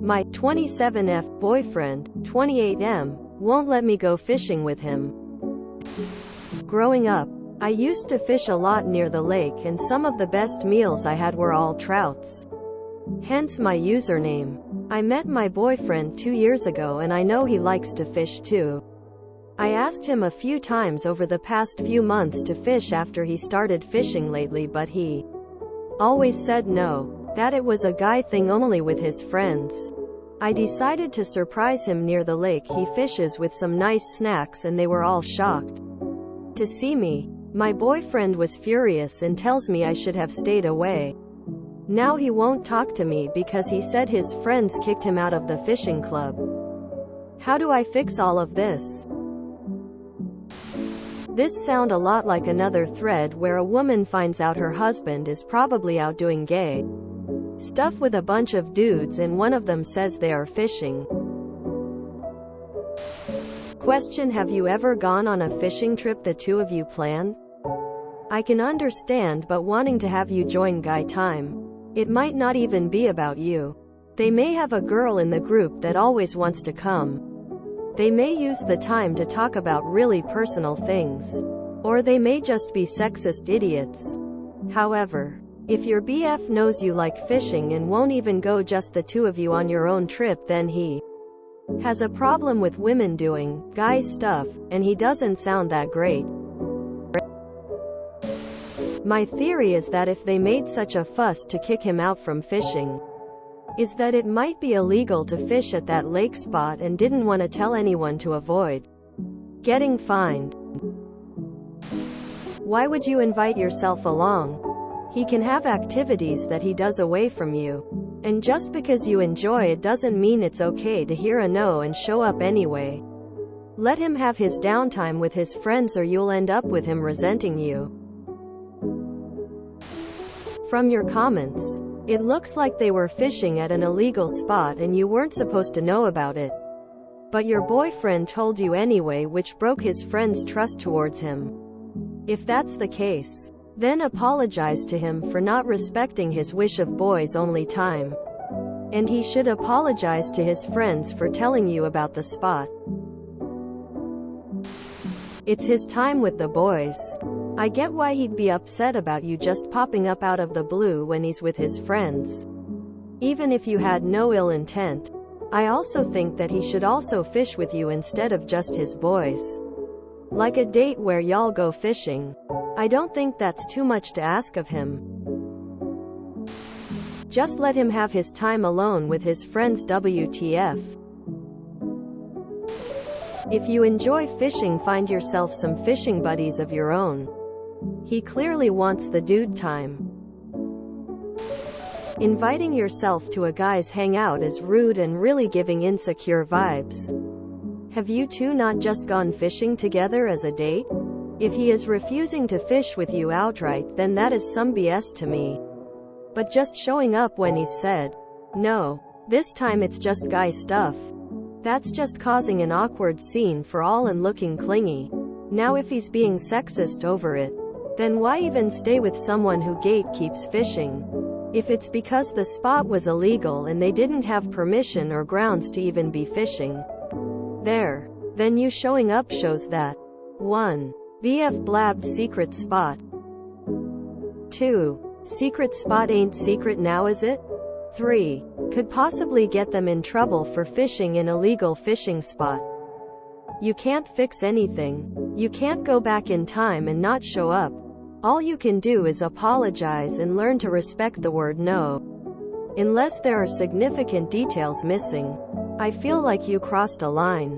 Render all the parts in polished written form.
My 27F boyfriend, 28M, won't let me go fishing with him. Growing up, I used to fish a lot near the lake, and some of the best meals I had were all trouts. Hence my username. I met my boyfriend 2 years ago, and I know he likes to fish too. I asked him a few times over the past few months to fish after he started fishing lately, but he always said no, that it was a guy thing only with his friends. I decided to surprise him near the lake he fishes with some nice snacks, and they were all shocked to see me. My boyfriend was furious and tells me I should have stayed away. Now he won't talk to me because he said his friends kicked him out of the fishing club. How do I fix all of this? This sounds a lot like another thread where a woman finds out her husband is probably out doing gay stuff with a bunch of dudes, and one of them says they are fishing. Question: have you ever gone on a fishing trip the two of you planned? I can understand, but wanting to have you join guy time. It might not even be about you. They may have a girl in the group that always wants to come. They may use the time to talk about really personal things. Or they may just be sexist idiots. However, if your BF knows you like fishing and won't even go just the two of you on your own trip, then he has a problem with women doing guy stuff, and he doesn't sound that great. My theory is that if they made such a fuss to kick him out from fishing, is that it might be illegal to fish at that lake spot and didn't want to tell anyone to avoid getting fined. Why would you invite yourself along? He can have activities that he does away from you. And just because you enjoy it doesn't mean it's okay to hear a no and show up anyway. Let him have his downtime with his friends, or you'll end up with him resenting you. From your comments, it looks like they were fishing at an illegal spot and you weren't supposed to know about it. But your boyfriend told you anyway, which broke his friend's trust towards him. If that's the case, then apologize to him for not respecting his wish of boys only time. And he should apologize to his friends for telling you about the spot. It's his time with the boys. I get why he'd be upset about you just popping up out of the blue when he's with his friends. Even if you had no ill intent, I also think that he should also fish with you instead of just his boys. Like a date where y'all go fishing. I don't think that's too much to ask of him. Just let him have his time alone with his friends. WTF. If you enjoy fishing, find yourself some fishing buddies of your own. He clearly wants the dude time. Inviting yourself to a guy's hangout is rude and really giving insecure vibes. Have you two not just gone fishing together as a date? If he is refusing to fish with you outright, then that is some BS to me. But just showing up when he's said no, this time it's just guy stuff, that's just causing an awkward scene for all and looking clingy. Now if he's being sexist over it, then why even stay with someone who gatekeeps fishing? If it's because the spot was illegal and they didn't have permission or grounds to even be fishing there, then you showing up shows that 1. BF blabbed secret spot. 2. Secret spot ain't secret now, is it? 3. Could possibly get them in trouble for fishing in illegal fishing spot. You can't fix anything. You can't go back in time and not show up. All you can do is apologize and learn to respect the word no. Unless there are significant details missing, I feel like you crossed a line.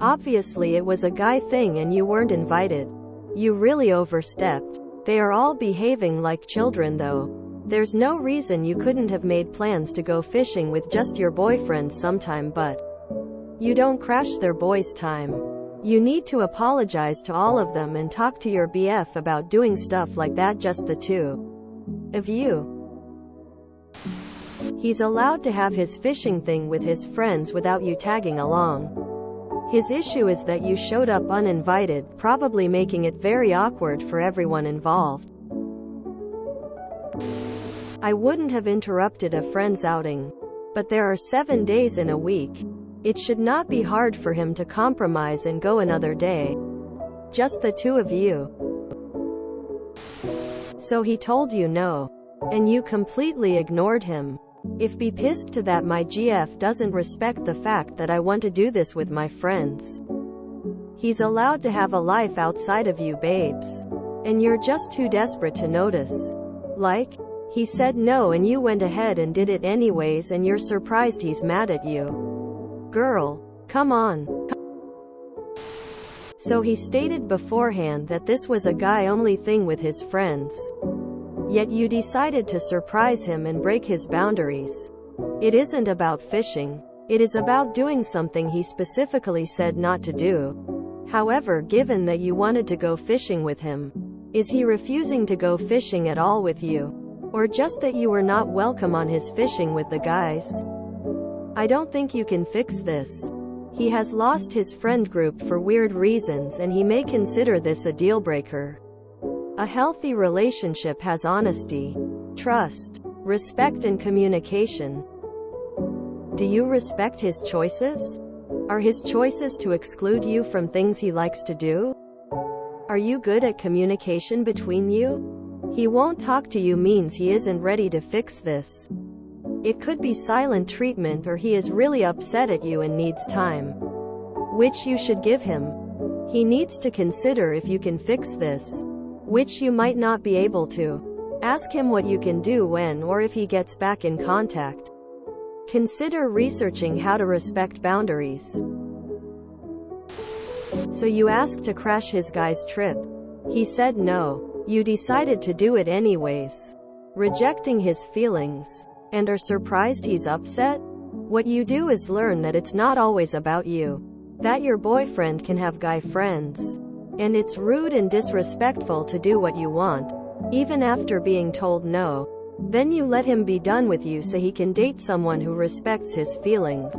Obviously it was a guy thing and you weren't invited. You really overstepped. They are all behaving like children though. There's no reason you couldn't have made plans to go fishing with just your boyfriend sometime, but you don't crash their boys' time. You need to apologize to all of them and talk to your BF about doing stuff like that, just the two of you. He's allowed to have his fishing thing with his friends without you tagging along. His issue is that you showed up uninvited, probably making it very awkward for everyone involved. I wouldn't have interrupted a friend's outing. But there are 7 days in a week. It should not be hard for him to compromise and go another day. Just the two of you. So he told you no. And you completely ignored him. If be pissed to that my GF doesn't respect the fact that I want to do this with my friends. He's allowed to have a life outside of you, babes. And you're just too desperate to notice. Like, he said no and you went ahead and did it anyways and you're surprised he's mad at you. Girl, come on. So he stated beforehand that this was a guy-only thing with his friends. Yet you decided to surprise him and break his boundaries. It isn't about fishing. It is about doing something he specifically said not to do. However, given that you wanted to go fishing with him, is he refusing to go fishing at all with you? Or just that you were not welcome on his fishing with the guys? I don't think you can fix this. He has lost his friend group for weird reasons and he may consider this a deal breaker. A healthy relationship has honesty, trust, respect and communication. Do you respect his choices? Are his choices to exclude you from things he likes to do? Are you good at communication between you? He won't talk to you means he isn't ready to fix this. It could be silent treatment or he is really upset at you and needs time, which you should give him. He needs to consider if you can fix this, which you might not be able to. Ask him what you can do when or if he gets back in contact. Consider researching how to respect boundaries. So you asked to crash his guy's trip. He said no. You decided to do it anyways, rejecting his feelings, and are surprised he's upset? What you do is learn that it's not always about you. That your boyfriend can have guy friends. And it's rude and disrespectful to do what you want, even after being told no. Then you let him be done with you so he can date someone who respects his feelings.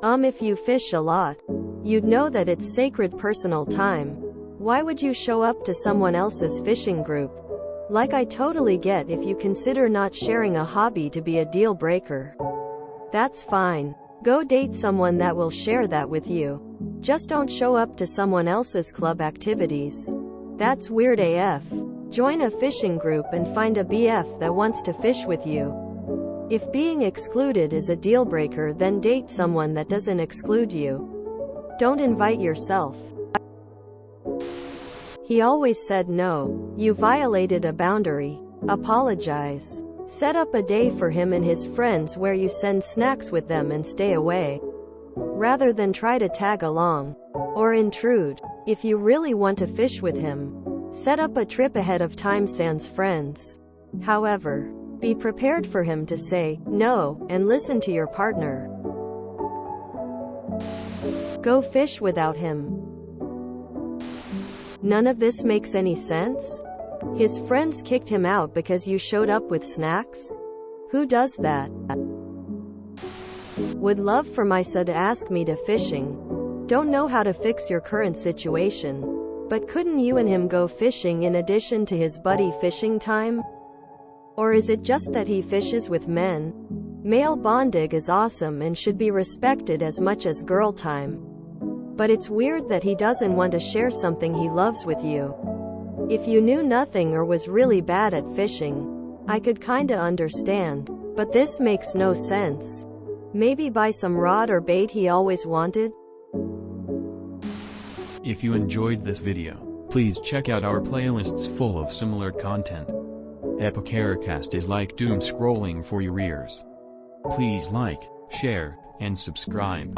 If you fish a lot, you'd know that it's sacred personal time. Why would you show up to someone else's fishing group? Like, I totally get if you consider not sharing a hobby to be a deal breaker. That's fine. Go date someone that will share that with you. Just don't show up to someone else's club activities. That's weird AF. Join a fishing group and find a BF that wants to fish with you. If being excluded is a deal breaker, then date someone that doesn't exclude you. Don't invite yourself. He always said no. You violated a boundary. Apologize. Set up a day for him and his friends where you send snacks with them and stay away, rather than try to tag along or intrude. If you really want to fish with him, set up a trip ahead of time sans friends. However, be prepared for him to say no and listen to your partner. Go fish without him. None of this makes any sense? His friends kicked him out because you showed up with snacks? Who does that? Would love for my son to ask me to fishing. Don't know how to fix your current situation. But couldn't you and him go fishing in addition to his buddy fishing time? Or is it just that he fishes with men? Male bonding is awesome and should be respected as much as girl time. But it's weird that he doesn't want to share something he loves with you. If you knew nothing or was really bad at fishing, I could kinda understand. But this makes no sense. Maybe buy some rod or bait he always wanted? If you enjoyed this video, please check out our playlists full of similar content. Epicaricast is like doom scrolling for your ears. Please like, share, and subscribe.